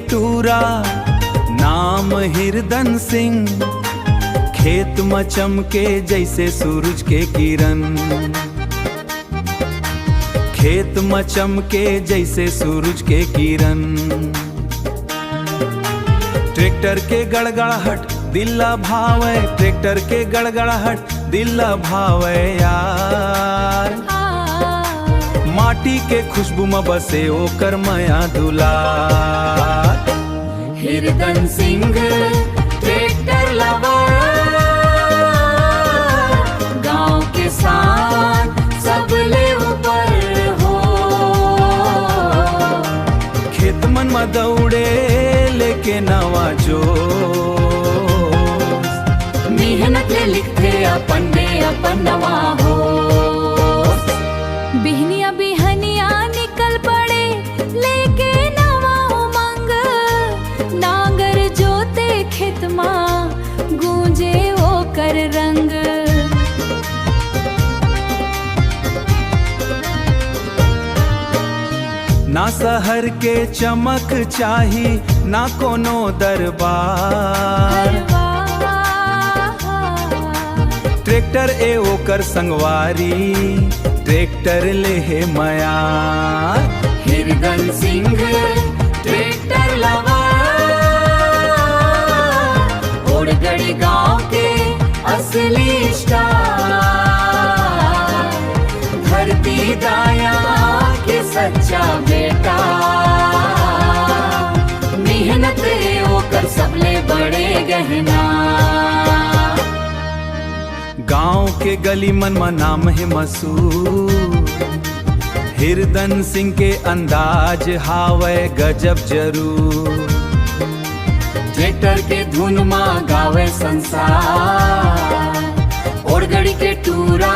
टूरा, नाम हिरदन सिंह। खेत में चमके जैसे सूरज के किरण, खेत में चमके जैसे सूरज के किरण। ट्रैक्टर के गड़गड़ाहट दिल्ला भावे, ट्रैक्टर के गड़गड़ाहट दिल्ला भावे यार। माटी के खुशबू में बसे ओकर माया दुलार। हिरदन सिंह ट्रैक्टर लवर, गांव के साथ सब ले ऊपर हो। खेत मन में दौड़े लेके नवा जोश, मेहनत ले लिखते अपन में अपन नवा हो। बिहनिया बिहनिया निकल पड़े लेके नवा उमंग, नांगर जोते खेत मां गूंजे ओकर रंग। ना शहर के चमक चाही, ना कोनो दरबार। ट्रैक्टर ए ओकर संगवारी, ट्रैक्टर ले हे मयार। हिरदन सिंह ट्रैक्टर लवर, ओड़गड़ी गांव के असली स्टार। धरती दाया के सच्चा बेटा, मेहनत ओकर सबले बड़े गहना। गांव के गली मन में नाम है मसूर, हिरदन सिंह के अंदाज हावे गजब जरूर। ट्रैक्टर के धुन मां गावे संसार, ओड़गड़ी के टूरा